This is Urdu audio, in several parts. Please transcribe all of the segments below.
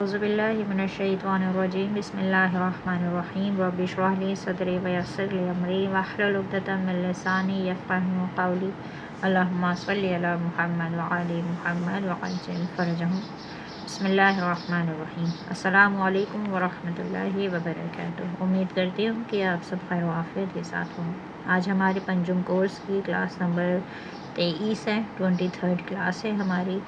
اعوذ باللہ من الشیطان الرجیم بسم اللہ الرحمن الرحیم رب اشرح لی صدری ویسر لی امری واحلل عقدۃ من لسانی یفقہوا قولی اللہم صلی علی محمد وعلی محمد وعجل فرجہم۔ بسم اللہ الرحمن الرحیم۔ السلام علیکم ورحمۃ اللہ وبرکاتہ۔ امید کرتی ہوں کہ آپ سب خیر و عافیت کے ساتھ ہوں۔ آج ہمارے پنجم کورس کی کلاس نمبر 23 ہے، 23rd کلاس ہے ہماری،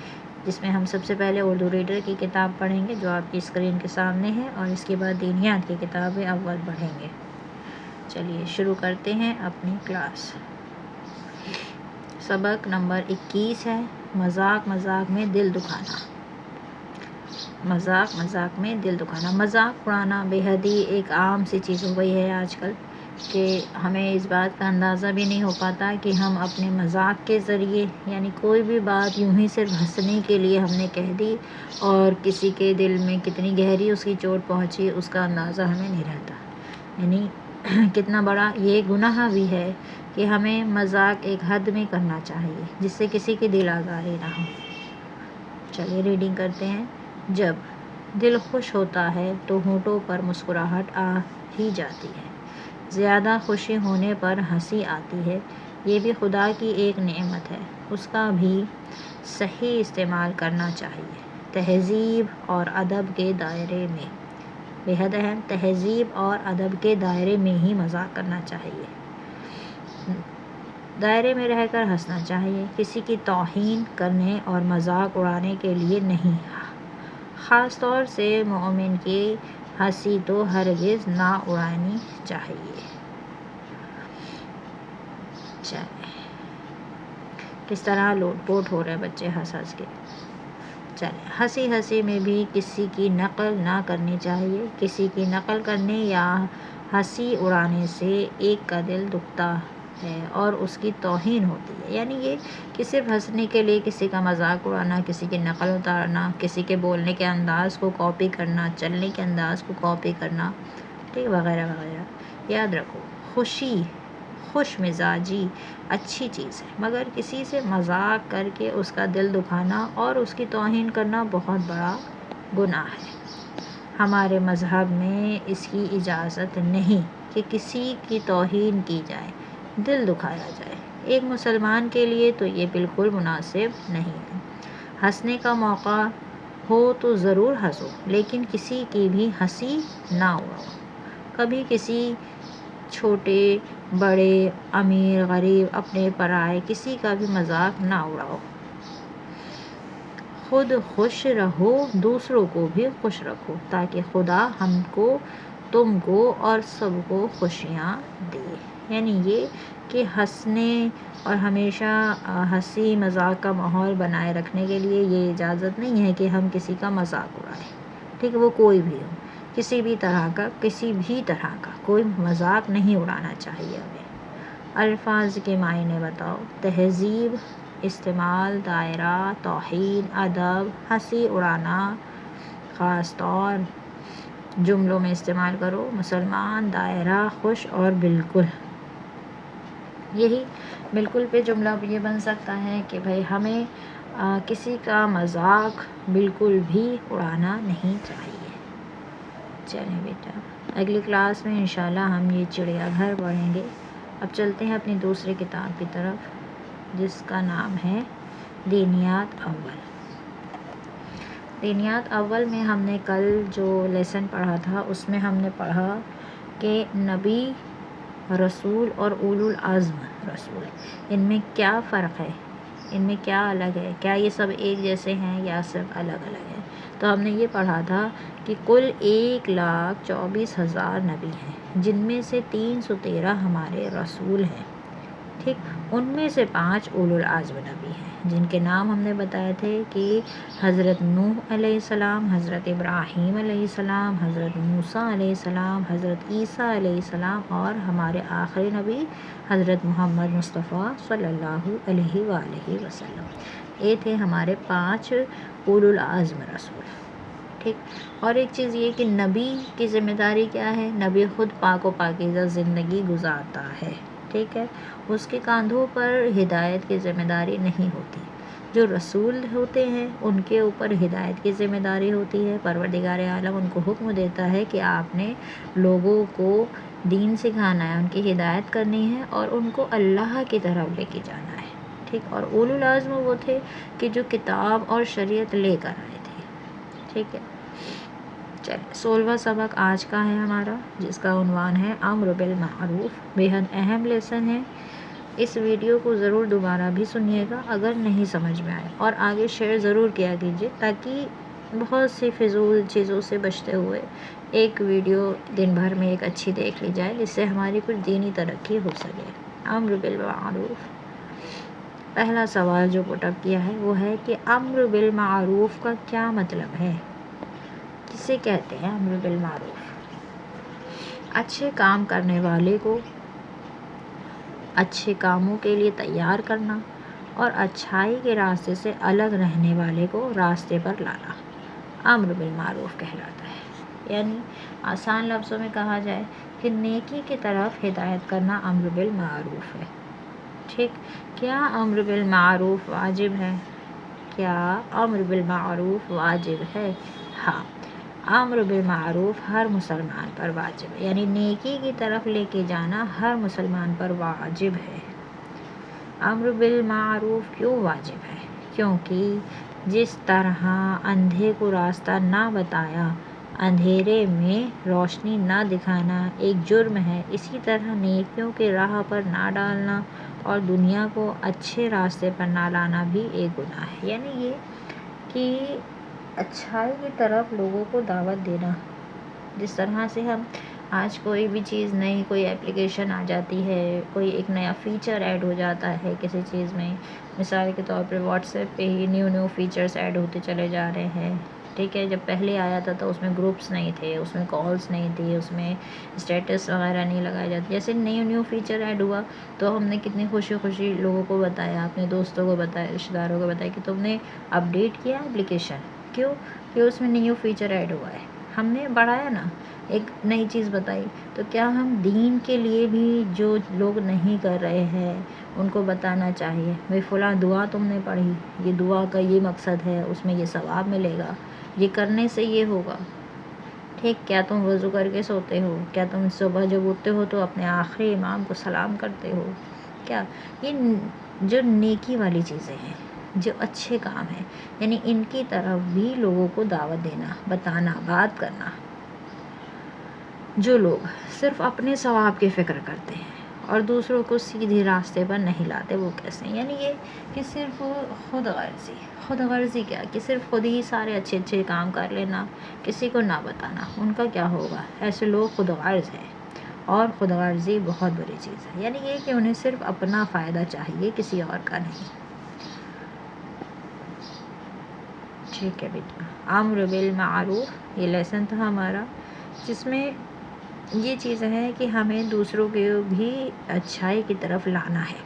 جس میں ہم سب سے پہلے اردو ریڈر کی کتاب پڑھیں گے جو آپ کی اسکرین کے سامنے ہے، اور اس کے بعد دینیات کی کتاب اول پڑھیں گے۔ چلیے شروع کرتے ہیں اپنی کلاس۔ سبق نمبر 21 ہے، مذاق مذاق میں دل دکھانا۔ مذاق مذاق میں دل دکھانا، مذاق اڑانا بے حد ہی ایک عام سی چیز ہو گئی ہے آج کل، کہ ہمیں اس بات کا اندازہ بھی نہیں ہو پاتا کہ ہم اپنے مذاق کے ذریعے، یعنی کوئی بھی بات یوں ہی صرف ہنسنے کے لیے ہم نے کہہ دی اور کسی کے دل میں کتنی گہری اس کی چوٹ پہنچی اس کا اندازہ ہمیں نہیں رہتا۔ یعنی کتنا بڑا یہ گناہ بھی ہے کہ ہمیں مذاق ایک حد میں کرنا چاہیے جس سے کسی کی دل آزاری نہ ہو۔ چلیے ریڈنگ کرتے ہیں۔ جب دل خوش ہوتا ہے تو ہونٹوں پر مسکراہٹ آ ہی جاتی ہے، زیادہ خوشی ہونے پر ہنسی آتی ہے، یہ بھی خدا کی ایک نعمت ہے، اس کا بھی صحیح استعمال کرنا چاہیے۔ تہذیب اور ادب کے دائرے میں، بے حد اہم، تہذیب اور ادب کے دائرے میں ہی مذاق کرنا چاہیے، دائرے میں رہ کر ہنسنا چاہیے، کسی کی توہین کرنے اور مذاق اڑانے کے لیے نہیں، خاص طور سے مومن کی ہنسی تو ہرگز نہ اڑانی چاہیے۔ چلیں کس طرح لوٹ پوٹ ہو رہے بچے ہنس ہنس کے۔ چلیں، ہنسی ہنسی میں بھی کسی کی نقل نہ کرنی چاہیے، کسی کی نقل کرنے یا ہنسی اڑانے سے ایک کا دل دکھتا ہے اور اس کی توہین ہوتی ہے۔ یعنی یہ کہ صرف ہنسنے کے لیے کسی کا مذاق اڑانا، کسی کی نقل اتارنا، کسی کے بولنے کے انداز کو کاپی کرنا، چلنے کے انداز کو کاپی کرنا، ٹھیک، وغیرہ وغیرہ۔ یاد رکھو، خوش مزاجی اچھی چیز ہے، مگر کسی سے مذاق کر کے اس کا دل دکھانا اور اس کی توہین کرنا بہت بڑا گناہ ہے۔ ہمارے مذہب میں اس کی اجازت نہیں کہ کسی کی توہین کی جائے، دل دکھایا جائے۔ ایک مسلمان کے لیے تو یہ بالکل مناسب نہیں ہے۔ ہنسنے کا موقع ہو تو ضرور ہنسو، لیکن کسی کی بھی ہنسی نہ اڑاؤ۔ کبھی کسی چھوٹے بڑے، امیر غریب، اپنے پرائے، کسی کا بھی مذاق نہ اڑاؤ۔ خود خوش رہو، دوسروں کو بھی خوش رکھو، تاکہ خدا ہم کو، تم کو اور سب کو خوشیاں دے۔ یعنی یہ کہ ہنسنے اور ہمیشہ ہنسی مذاق کا ماحول بنائے رکھنے کے لیے یہ اجازت نہیں ہے کہ ہم کسی کا مذاق اڑائیں، ٹھیک ہے، وہ کوئی بھی ہو، کسی بھی طرح کا کوئی مذاق نہیں اڑانا چاہیے ہمیں۔ الفاظ کے معنی بتاؤ۔ تہذیب، استعمال، دائرہ، توہین، ادب، ہنسی اڑانا، خاص طور، جملوں میں استعمال کرو، مسلمان، دائرہ، خوش اور بالکل۔ یہی بالکل پہ جملہ یہ بن سکتا ہے کہ بھئی ہمیں کسی کا مذاق بالکل بھی اڑانا نہیں چاہیے۔ چلیں بیٹا، اگلی کلاس میں انشاءاللہ ہم یہ چڑیا گھر پڑھیں گے۔ اب چلتے ہیں اپنی دوسری کتاب کی طرف، جس کا نام ہے دینیات اول۔ دینیات اول میں ہم نے کل جو لیسن پڑھا تھا اس میں ہم نے پڑھا کہ نبی رسول اور اولو العزم رسول، ان میں کیا فرق ہے، ان میں کیا الگ ہے، کیا یہ سب ایک جیسے ہیں یا صرف الگ الگ ہیں۔ تو ہم نے یہ پڑھا تھا کہ کل 1,24,000 نبی ہیں، جن میں سے 313 ہمارے رسول ہیں، ٹھیک، ان میں سے 5 اولو العزم نبی ہیں، جن کے نام ہم نے بتائے تھے کہ حضرت نوح علیہ السلام، حضرت ابراہیم علیہ السلام، حضرت موسیٰ علیہ السلام، حضرت عیسیٰ علیہ السلام، اور ہمارے آخری نبی حضرت محمد مصطفیٰ صلی اللہ علیہ وآلہ وسلم۔ یہ تھے ہمارے 5 اولو العزم رسول، ٹھیک۔ اور ایک چیز یہ کہ نبی کی ذمہ داری کیا ہے، نبی خود پاک و پاکیزہ زندگی گزارتا ہے، ٹھیک ہے، اس کے کاندھوں پر ہدایت کی ذمہ داری نہیں ہوتی، جو رسول ہوتے ہیں ان کے اوپر ہدایت کی ذمہ داری ہوتی ہے. پروردگار عالم ان کو حکم دیتا ہے کہ آپ نے لوگوں کو دین سکھانا ہے، ان کی ہدایت کرنی ہے اور ان کو اللہ کی طرف لے کے جانا ہے. ٹھیک. اور اولو العزم وہ تھے کہ جو کتاب اور شریعت لے کر آئے تھے. ٹھیک ہے. چلیں 16واں سبق آج کا ہے ہمارا، جس کا عنوان ہے امر بالمعروف. بےحد اہم لیسن ہے. اس ویڈیو کو ضرور دوبارہ بھی سنیے گا اگر نہیں سمجھ میں آئے، اور آگے شیئر ضرور کیا کیجیے تاکہ بہت سی فضول چیزوں سے بچتے ہوئے ایک ویڈیو دن بھر میں ایک اچھی دیکھ لی جائے، جس سے ہماری کچھ دینی ترقی ہو سکے. امر بالمعروف. پہلا سوال جو پٹ اپ کیا ہے وہ ہے کہ امر بالمعروف کا کیا مطلب ہے؟ کسے کہتے ہیں امر بالمعروف؟ اچھے کام کرنے والے کو اچھے کاموں کے لیے تیار کرنا اور اچھائی کے راستے سے الگ رہنے والے کو راستے پر لانا امر بالمعروف کہلاتا ہے. یعنی آسان لفظوں میں کہا جائے کہ نیکی کی طرف ہدایت کرنا امر بالمعروف ہے. ٹھیک. کیا امر بالمعروف واجب ہے؟ کیا امر بالمعروف واجب ہے؟ ہاں، امر بالمعروف ہر مسلمان پر واجب ہے. یعنی نیکی کی طرف لے کے جانا ہر مسلمان پر واجب ہے. امر بالمعروف کیوں واجب ہے؟ کیونکہ جس طرح اندھے کو راستہ نہ بتایا، اندھیرے میں روشنی نہ دکھانا ایک جرم ہے، اسی طرح نیکیوں کے راہ پر نہ ڈالنا اور دنیا کو اچھے راستے پر نہ لانا بھی ایک گناہ ہے. یعنی یہ کہ اچھائی کی طرف لوگوں کو دعوت دینا. جس طرح سے ہم آج کوئی بھی چیز نئی، کوئی اپلیکیشن آ جاتی ہے، کوئی ایک نیا فیچر ایڈ ہو جاتا ہے کسی چیز میں، مثال کے طور پہ واٹس ایپ پہ ہی نیو فیچرز ایڈ ہوتے چلے جا رہے ہیں. ٹھیک ہے. جب پہلے آیا تھا تو اس میں گروپس نہیں تھے، اس میں کالس نہیں تھی، اس میں اسٹیٹس وغیرہ نہیں لگائے جاتے. جیسے نیو فیچر ایڈ ہوا تو ہم نے کتنی خوشی لوگوں کو بتایا، اپنے دوستوں کو بتایا، رشتہ داروں کو بتایا کہ تم نے اپڈیٹ کیا اپلیکیشن. کیوں؟ کہ اس میں نیو فیچر ایڈ ہوا ہے. ہم نے بڑھایا نا، ایک نئی چیز بتائی. تو کیا ہم دین کے لیے بھی جو لوگ نہیں کر رہے ہیں ان کو بتانا چاہیے، بھئی فلاں دعا تم نے پڑھی، یہ دعا کا یہ مقصد ہے، اس میں یہ ثواب ملے گا، یہ کرنے سے یہ ہوگا. ٹھیک. کیا تم وضو کر کے سوتے ہو؟ کیا تم صبح جب اٹھتے ہو تو اپنے آخری امام کو سلام کرتے ہو؟ کیا یہ جو نیکی والی چیزیں ہیں، جو اچھے کام ہیں، یعنی ان کی طرف بھی لوگوں کو دعوت دینا، بتانا، بات کرنا. جو لوگ صرف اپنے ثواب کی فکر کرتے ہیں اور دوسروں کو سیدھے راستے پر نہیں لاتے، وہ کیسے ہیں؟ یعنی یہ کہ صرف خود غرضی کیا کہ صرف خود ہی سارے اچھے کام کر لینا، کسی کو نہ بتانا. ان کا کیا ہوگا؟ ایسے لوگ خود غرض ہیں، اور خود غرضی بہت بری چیز ہے. یعنی یہ کہ انہیں صرف اپنا فائدہ چاہیے، کسی اور کا نہیں. ٹھیک ہے بیٹا. امر بالمعروف یہ لیسن تھا ہمارا، جس میں یہ چیز ہے کہ ہمیں دوسروں کو بھی اچھائی کی طرف لانا ہے،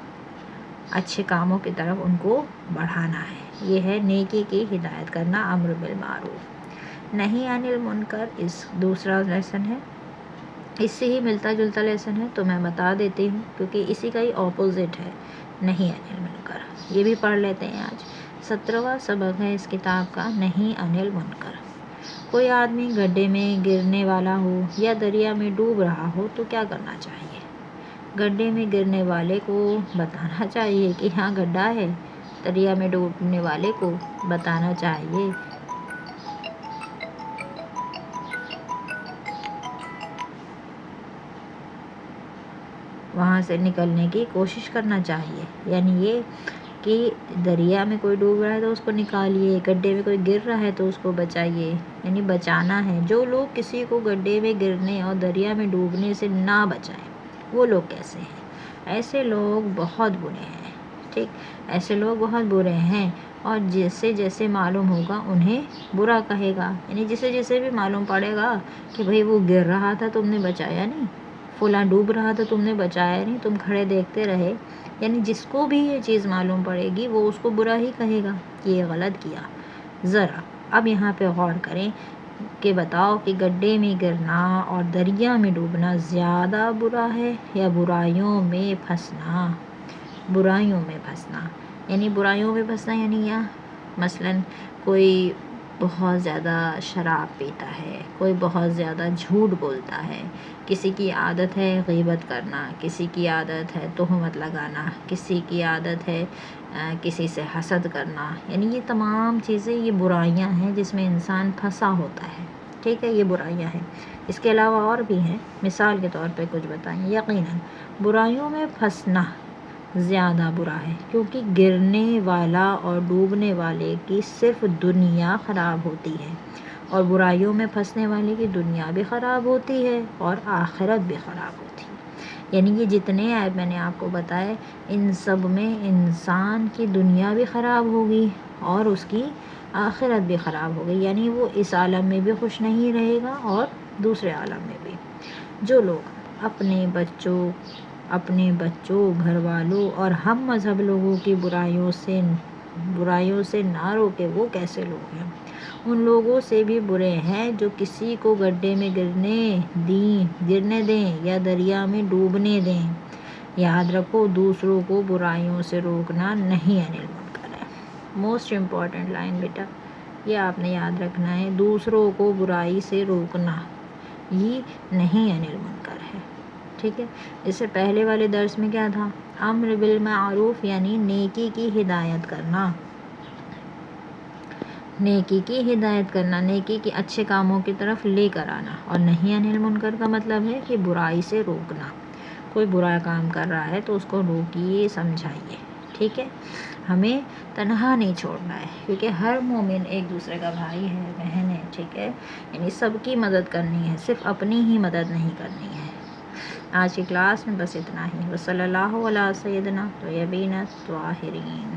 اچھے کاموں کی طرف ان کو بڑھانا ہے. یہ ہے نیکی کی ہدایت کرنا، امر بالمعروف. نہی عن المنکر اس دوسرا لیسن ہے. اس سے ہی ملتا جلتا لیسن ہے تو میں بتا دیتی ہوں، کیونکہ اسی کا ہی اپوزٹ ہے نہی عن المنکر. یہ بھی پڑھ لیتے ہیں آج. 17واں سبق ہے اس کتاب کا نہی عن المنکر. کوئی آدمی گڈھے میں گرنے والا ہو یا دریا میں ڈوب رہا ہو تو کیا کرنا چاہیے؟ گڈھے میں گرنے والے کو بتانا چاہیے کہ ہاں گڈھا ہے. دریا میں ڈوبنے والے کو بتانا چاہیے وہاں سے نکلنے کی کوشش کرنا چاہیے. یعنی یہ کہ دریا میں کوئی ڈوب رہا ہے تو اس کو نکالیے، گڈھے میں کوئی گر رہا ہے تو اس کو بچائیے. یعنی بچانا ہے. جو لوگ کسی کو گڈھے میں گرنے اور دریا میں ڈوبنے سے نہ بچائیں، وہ لوگ کیسے ہیں؟ ایسے لوگ بہت برے ہیں. ٹھیک. ایسے لوگ بہت برے ہیں، اور جیسے معلوم ہوگا انہیں برا کہے گا. یعنی جسے بھی معلوم پڑے گا کہ بھئی وہ گر رہا تھا تم نے بچایا نہیں، فلاں ڈوب رہا تھا تم نے بچایا نہیں، تم کھڑے دیکھتے رہے. یعنی جس کو بھی یہ چیز معلوم پڑے گی وہ اس کو برا ہی کہے گا کہ یہ غلط کیا. ذرا اب یہاں پہ غور کریں کہ بتاؤ کہ گڈھے میں گرنا اور دریا میں ڈوبنا زیادہ برا ہے یا برائیوں میں پھنسنا؟ برائیوں میں پھنسنا. یعنی برائیوں میں پھنسنا یعنی کیا؟ مثلاً کوئی بہت زیادہ شراب پیتا ہے، کوئی بہت زیادہ جھوٹ بولتا ہے، کسی کی عادت ہے غیبت کرنا، کسی کی عادت ہے تہمت لگانا، کسی کی عادت ہے کسی سے حسد کرنا، یعنی یہ تمام چیزیں یہ برائیاں ہیں جس میں انسان پھنسا ہوتا ہے، ٹھیک ہے، یہ برائیاں ہیں۔ اس کے علاوہ اور بھی ہیں، مثال کے طور پہ کچھ بتائیں۔ یقیناً برائیوں میں پھنسنا زیادہ برا ہے، کیونکہ گرنے والا اور ڈوبنے والے کی صرف دنیا خراب ہوتی ہے، اور برائیوں میں پھنسنے والے کی دنیا بھی خراب ہوتی ہے اور آخرت بھی خراب ہوتی ہے۔ یعنی یہ جتنے ایپ میں نے آپ کو بتائے، ان سب میں انسان کی دنیا بھی خراب ہوگی اور اس کی آخرت بھی خراب ہوگی، یعنی وہ اس عالم میں بھی خوش نہیں رہے گا اور دوسرے عالم میں بھی۔ جو لوگ اپنے بچوں، گھر والوں اور ہم مذہب لوگوں کی برائیوں سے نہ روکے، وہ کیسے لوگ ہیں؟ ان لوگوں سے بھی برے ہیں جو کسی کو گڈھے میں گرنے دیں یا دریا میں ڈوبنے دیں۔ یاد رکھو، دوسروں کو برائیوں سے روکنا نہیں انل منکر ہے۔ موسٹ امپورٹنٹ لائن بیٹا، یہ آپ نے یاد رکھنا ہے، دوسروں کو برائی سے روکنا یہ نہیں انل منکر ہے، ٹھیک ہے۔ اس سے پہلے والے درس میں کیا تھا؟ امر بالمعروف یعنی نیکی کی ہدایت کرنا، نیکی کی ہدایت کرنا، نیکی کے اچھے کاموں کی طرف لے کر آنا، اور نہیں انل منکر کا مطلب ہے کہ برائی سے روکنا۔ کوئی برا کام کر رہا ہے تو اس کو روکیے، سمجھائیے، ٹھیک ہے۔ ہمیں تنہا نہیں چھوڑنا ہے، کیونکہ ہر مومن ایک دوسرے کا بھائی ہے، بہن ہے، ٹھیک ہے، یعنی سب کی مدد کرنی ہے، صرف اپنی ہی مدد نہیں کرنی ہے۔ آج کی کلاس میں بس اتنا ہی۔ وصلی اللہ علی سیدنا طیبین الطاہرین۔